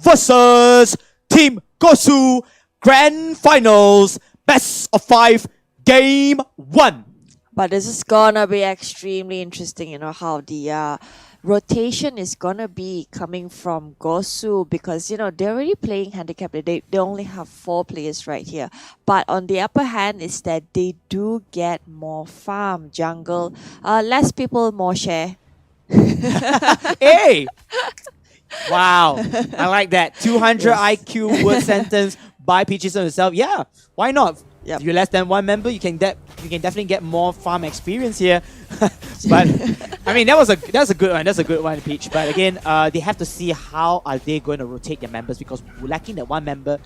versus Team Gosu Grand Finals Best of 5 Game 1. But this is gonna be extremely interesting, how the rotation is gonna be coming from Gosu because, they're already playing handicap. They only have 4 players right here. But on the upper hand is that they do get more farm, jungle, less people, more share. Hey! Wow, I like that. 200 IQ word sentence by Peaches himself. Yeah, why not? Yep. If you're less than 1 member, you can definitely get more farm experience here. But I mean, that's a good one. That's a good one, Peach. But again, they have to see how are they going to rotate their members because lacking that 1 member,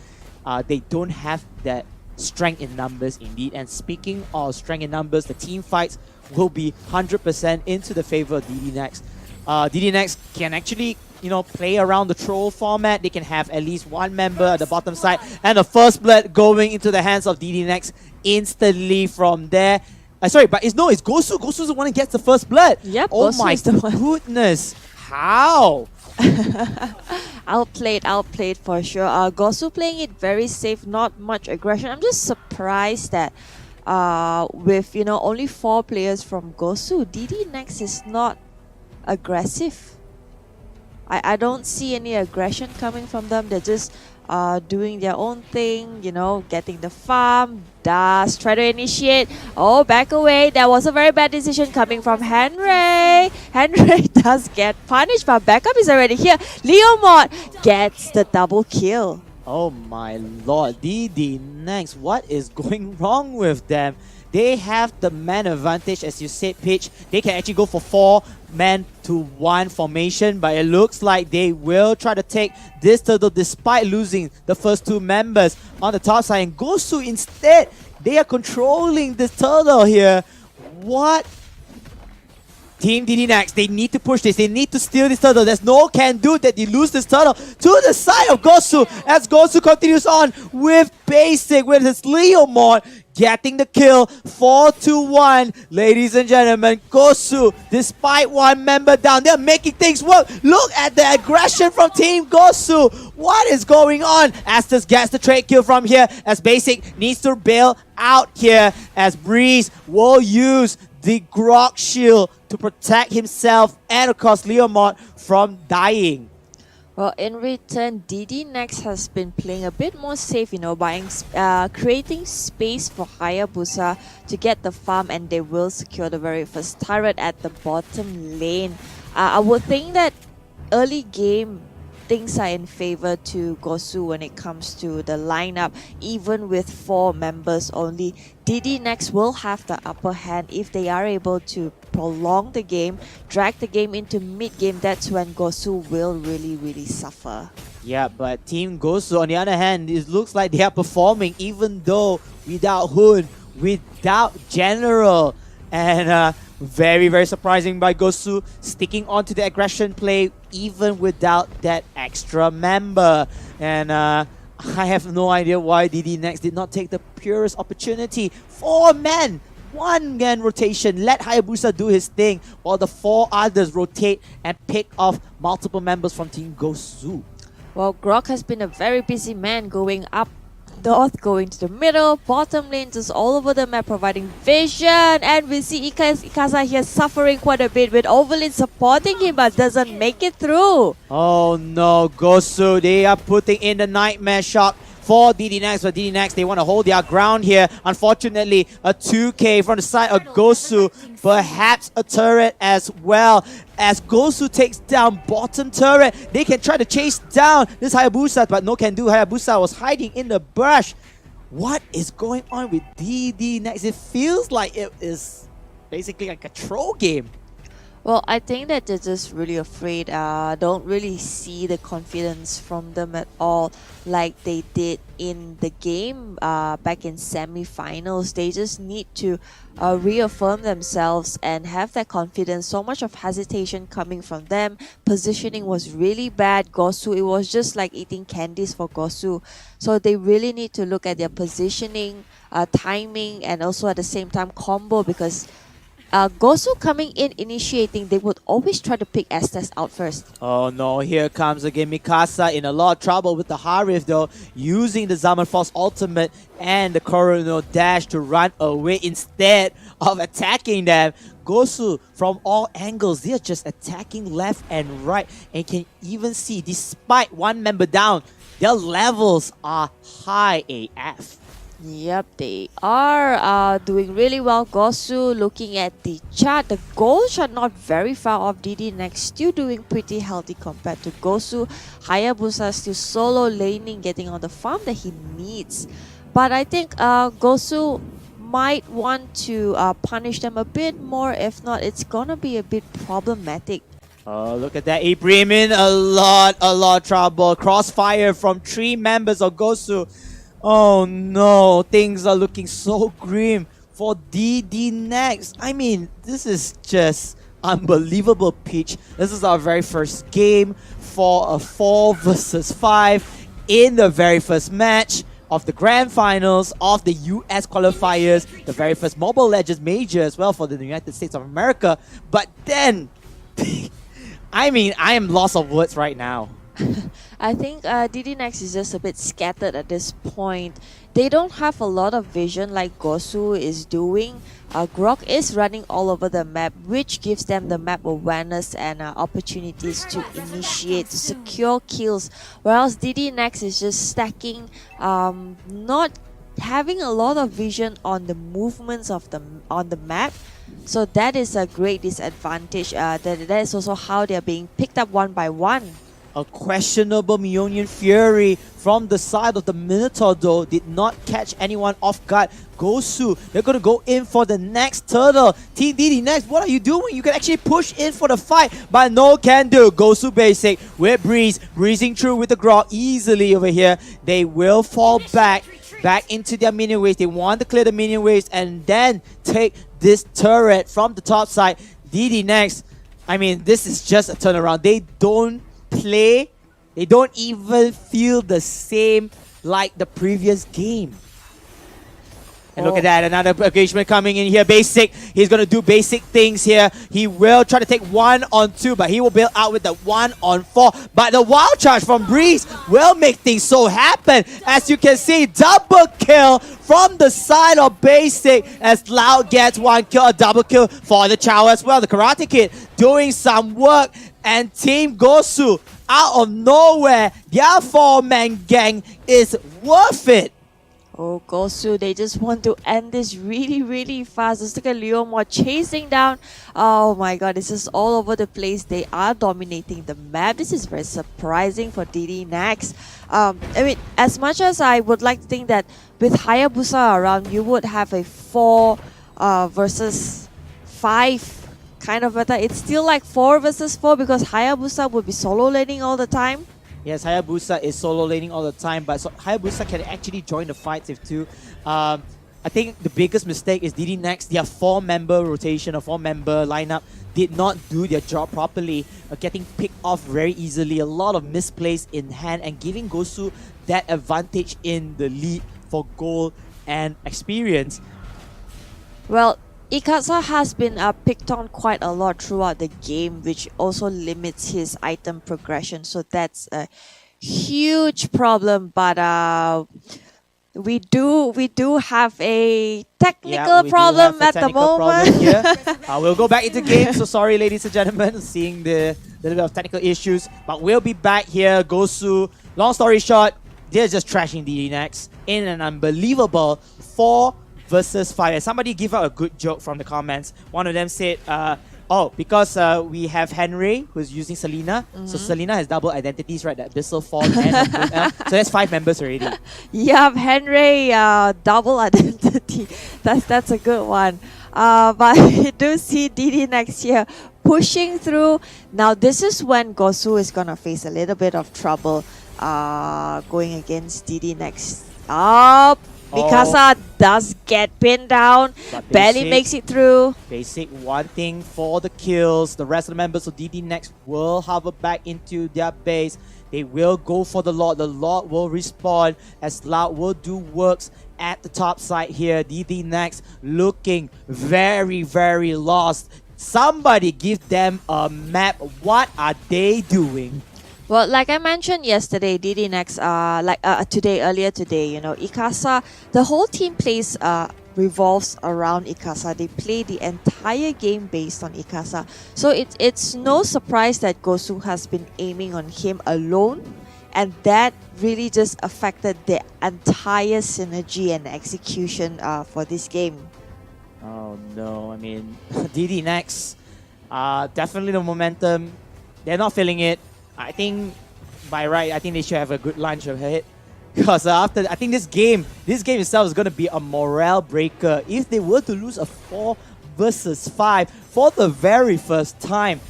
they don't have that strength in numbers indeed. And speaking of strength in numbers, the team fights will be 100% into the favor of DD Next. DD Next can actually play around the troll format. They can have at least 1 member at the bottom side, and the first blood going into the hands of DD Next instantly from there. Sorry, but it's Gosu. Gosu's the one who gets the first blood. Yep, oh Gosu my is the one. goodness. How? Outplayed for sure. Gosu playing it very safe, not much aggression. I'm just surprised that with only 4 players from Gosu, DD Next is not aggressive. I don't see any aggression coming from them. They're just doing their own thing, getting the farm, dust, try to initiate. Oh, back away. That was a very bad decision coming from Henry. Henry does get punished, but backup is already here. Leomod gets the double kill. Oh my lord, DD Next, what is going wrong with them? They have the man advantage, as you said, Pitch. They can actually go for 4-man to 1 formation, but it looks like they will try to take this turtle despite losing the first 2 members on the top side. And Gosu instead, they are controlling this turtle here. What? Team DD Next, they need to push this. They need to steal this turtle. There's no can do that they lose this turtle to the side of Gosu as Gosu continues on with basic with his Leomod getting the kill. 4-1, ladies and gentlemen. Gosu, despite 1 member down, they're making things work. Look at the aggression from Team Gosu. What is going on? Astus gets the trade kill from here as Basic needs to bail out here as Breeze will use the Grok shield to protect himself and of course Leomod from dying. Well, in return, DD Next has been playing a bit more safe, by creating space for Hayabusa to get the farm, and they will secure the very first turret at the bottom lane. I would think that early game things are in favor to Gosu when it comes to the lineup, even with 4 members only. DD Next will have the upper hand if they are able to prolong the game, drag the game into mid-game. That's when Gosu will really suffer. Yeah, but Team Gosu, on the other hand, it looks like they are performing even though without Hoon, without General. And very surprising by Gosu, sticking on to the aggression play even without that extra member. And I have no idea why DD Next did not take the purest opportunity. 4-man, 1-man rotation. Let Hayabusa do his thing while the 4 others rotate and pick off multiple members from Team Gosu. Well, Grok has been a very busy man going up north, going to the middle, bottom lane, just all over the map, providing vision. And we see Ikaza here suffering quite a bit with Overlin supporting him, but doesn't make it through. Oh no, Gosu, they are putting in the Nightmare Shock for DD Next, but DD Next, they want to hold their ground here. Unfortunately, a 2k from the side of Gosu, perhaps a turret as well. As Gosu takes down bottom turret, they can try to chase down this Hayabusa, but no can do. Hayabusa was hiding in the brush. What is going on with DD Next? It feels like it is basically like a troll game. Well, I think that they're just really afraid. Don't really see the confidence from them at all like they did in the game back in semi-finals. They just need to reaffirm themselves and have that confidence. So much of hesitation coming from them. Positioning was really bad. Gosu, it was just like eating candies for Gosu. So they really need to look at their positioning, timing, and also at the same time combo, because Gosu coming in initiating, they would always try to pick Estes out first. Oh no, here comes again Mikasa in a lot of trouble with the Harif though, using the Zaman Force ultimate and the Coronal Dash to run away instead of attacking them. Gosu, from all angles, they're just attacking left and right, and can even see, despite one member down, their levels are high AF. Yep, they are doing really well. Gosu, looking at the chart, the goals are not very far off. DD Next still doing pretty healthy compared to Gosu. Hayabusa still solo laning, getting on the farm that he needs. But I think Gosu might want to punish them a bit more. If not, it's gonna be a bit problematic. Oh, look at that. Ibrahim in a lot of trouble. Crossfire from 3 members of Gosu. Oh no, things are looking so grim for DD Next. I mean, this is just unbelievable, Peach. This is our very first game for a 4 versus 5 in the very first match of the grand finals of the US qualifiers, the very first Mobile Legends major as well for the United States of America. But then, I mean, I am lost of words right now. I think DD Next is just a bit scattered at this point. They don't have a lot of vision like Gosu is doing. Grok is running all over the map, which gives them the map awareness and opportunities to initiate, to secure kills. Whereas DD Next is just stacking, not having a lot of vision on the movements of on the map. So that is a great disadvantage. That is also how they are being picked up one by one. A questionable Meonian Fury from the side of the Minotaur though did not catch anyone off guard. Gosu, they're going to go in for the next turtle. Team DD Next, what are you doing? You can actually push in for the fight, but no can do. Gosu basic with Breeze, breezing through with the Grok easily over here. They will fall back into their minion waves. They want to clear the minion waves and then take this turret from the top side. DD Next, I mean, this is just a turnaround. They don't play, they don't even feel the same like the previous game. And look at that, another engagement coming in here. Basic, he's going to do basic things here. He will try to take 1-on-2, but he will bail out with the 1-on-4. But the wild charge from Breeze will make things so happen. As you can see, double kill from the side of Basic as Loud gets 1 kill, a double kill for the Chow as well. The Karate Kid doing some work. And Team Gosu, out of nowhere, their 4-man gang is worth it. Oh, Gosu, they just want to end this really, really fast. Let's look at Leomore chasing down. Oh my god, this is all over the place. They are dominating the map. This is very surprising for DD Next. I mean, as much as I would like to think that with Hayabusa around, you would have a 4 versus 5 kind of meta. It's still like 4 versus 4 because Hayabusa would be solo laning all the time. Yes, Hayabusa is solo laning all the time, but Hayabusa can actually join the fights if too. I think the biggest mistake is DD Next. Their 4-member rotation, a 4-member lineup did not do their job properly, getting picked off very easily. A lot of misplays in hand and giving Gosu that advantage in the lead for gold and experience. Well, Ikasa has been picked on quite a lot throughout the game, which also limits his item progression. So that's a huge problem. But we do have a technical problem at the moment. We'll go back into game. So sorry, ladies and gentlemen, seeing the little bit of technical issues. But we'll be back here. Gosu, long story short, they're just trashing DD Next in an unbelievable 4 versus 5. And somebody give out a good joke from the comments. One of them said, because we have Henry who's using Selena. So Selena has double identities, right? That Abyssal Fall and so that's 5 members already. Yeah, Henry, double identity. That's a good one. But you do see DD Next year pushing through. Now this is when Gosu is gonna face a little bit of trouble going against DD Next. Mikasa does get pinned down, barely makes it through. Basic wanting for the kills. The rest of the members of DD Next will hover back into their base. They will go for the Lord. The Lord will respawn as Loud will do works at the top side here. DD next looking very, very lost. Somebody give them a map. What are they doing? Well, like I mentioned yesterday, DD Next, earlier today, you know, Ikasa, the whole team plays revolves around Ikasa. They play the entire game based on Ikasa. So it's no surprise that Gosu has been aiming on him alone, and that really just affected the entire synergy and execution for this game. Oh no, I mean, DD next, definitely the momentum, they're not feeling it. I think by right, I think they should have a good lunch ahead. Because after, I think this game itself is going to be a morale breaker. If they were to lose a 4 versus 5 for the very first time,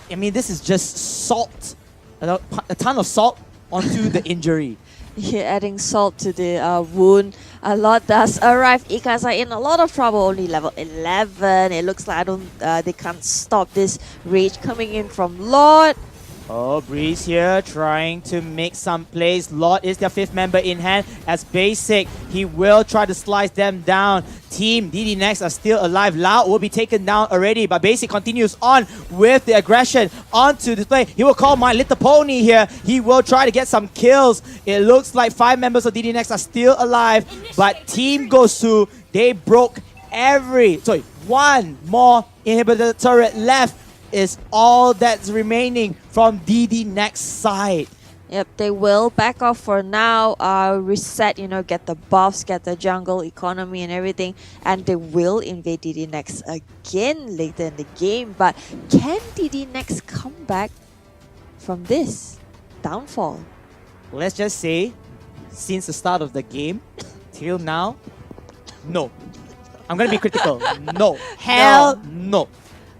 I mean, this is just salt, a ton of salt onto the injury. Yeah, adding salt to the wound. A lot does arrive. Ikasa in a lot of trouble. Only level 11. It looks like they can't stop this rage coming in from Lord. Oh, Breeze here trying to make some plays. Lord is their 5th member in hand. As Basic, he will try to slice them down. Team DD Next are still alive. Loud will be taken down already, but Basic continues on with the aggression onto the play. He will call My Little Pony here. He will try to get some kills. It looks like 5 members of DD Next are still alive, but Team Gosu, they broke one more inhibitor turret left is all that's remaining from DD Next side. Yep, they will back off for now, reset, you know, get the buffs, get the jungle economy and everything, and they will invade DD Next again later in the game. But can DD Next come back from this downfall? Let's just say, since the start of the game till now, no. I'm gonna be critical. No. Hell no.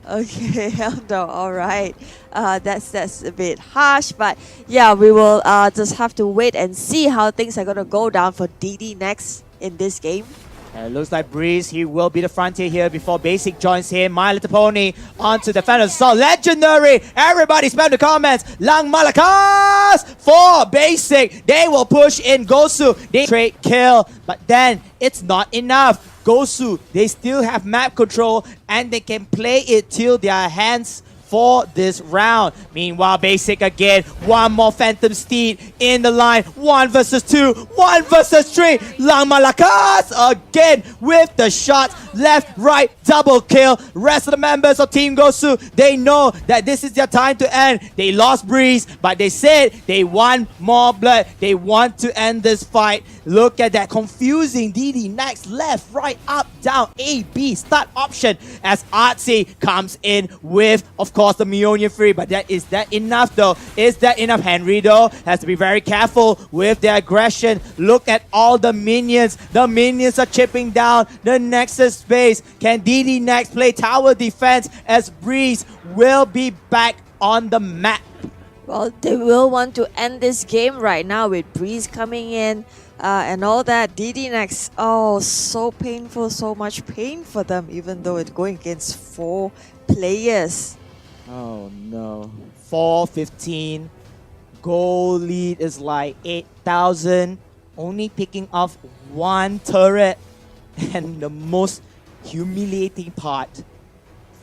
Okay, hell no, alright. That's a bit harsh, but yeah, we will just have to wait and see how things are gonna go down for DD Next in this game. And it looks like Breeze, he will be the frontier here before Basic joins him. My Little Pony onto the Phantom Assault. Legendary! Everybody spam the comments. Lang Malakas for Basic. They will push in Gosu. They trade kill, but then it's not enough. Gosu, they still have map control and they can play it till their hands for this round. Meanwhile, Basic again, one more Phantom Steed in the line. 1 versus 2, 1 versus 3. Lang Malakas again with the shots. Left, right, double kill. Rest of the members of Team Gosu, they know that this is their time to end. They lost Breeze, but they said they want more blood. They want to end this fight. Look at that confusing DD Next, left, right, up, down, A, B, start option as Artsy comes in with, of course, the Meonian Fury. But is that enough though? Is that enough? Henry though has to be very careful with their aggression. Look at all the minions. The minions are chipping down the Nexus space. Can DD Next play tower defense as Breeze will be back on the map? Well, they will want to end this game right now with Breeze coming in and all that. DD Next, oh, so painful, so much pain for them, even though it's going against 4 players. Oh no. 4-15. Goal lead is like 8,000. Only picking off 1 turret. And the most humiliating part,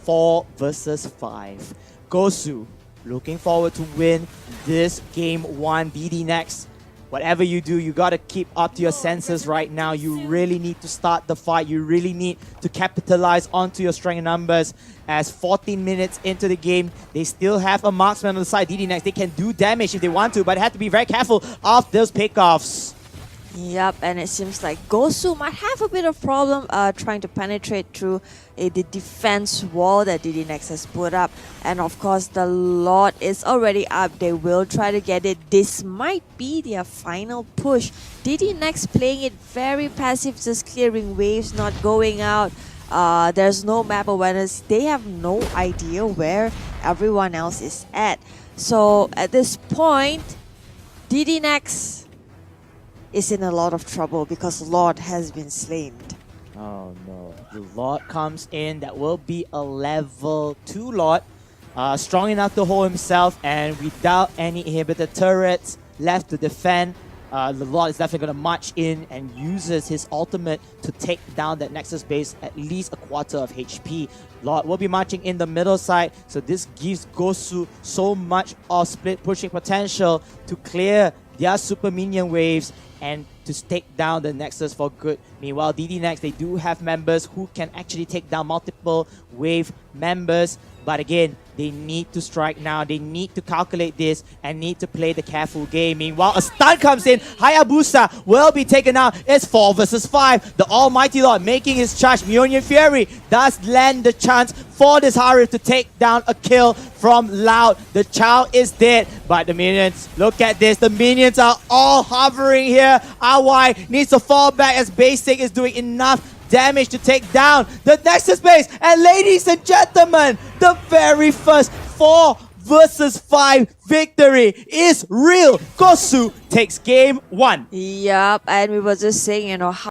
4 versus 5. Gosu looking forward to win this game 1. DD Next, whatever you do, you gotta keep up to your senses right now. You really need to start the fight. You really need to capitalize onto your strength numbers. As 14 minutes into the game, they still have a marksman on the side. DD Next, they can do damage if they want to, but they have to be very careful of those pickoffs. Yep, and it seems like Gosu might have a bit of problem trying to penetrate through the defense wall that DD Next has put up. And of course, the Lord is already up. They will try to get it. This might be their final push. DD Next playing it very passive, just clearing waves, not going out. There's no map awareness. They have no idea where everyone else is at. So at this point, DD Next is in a lot of trouble because Lord has been slain. Oh no. The Lord comes in. That will be a level 2 Lord. strong enough to hold himself, and without any inhibitor turrets left to defend, the Lord is definitely going to march in and uses his ultimate to take down that Nexus base at least a quarter of HP. Lord will be marching in the middle side, so this gives Gosu so much of split pushing potential to clear their super minion waves and to take down the Nexus for good. Meanwhile, DD Next, they do have members who can actually take down multiple wave members. But again, they need to strike now. They need to calculate this and need to play the careful game. Meanwhile, a stun comes in. Hayabusa will be taken out. It's 4 versus 5. The Almighty Lord making his charge. Mjolnir Fury does land the chance for this Harif to take down a kill from Loud. The child is dead, but the minions, look at this. The minions are all hovering here. RY needs to fall back as Basic is doing enough damage to take down the Nexus base. And ladies and gentlemen, the very first 4 versus 5 victory is real. Gosu takes game 1. Yup, and we were just saying, how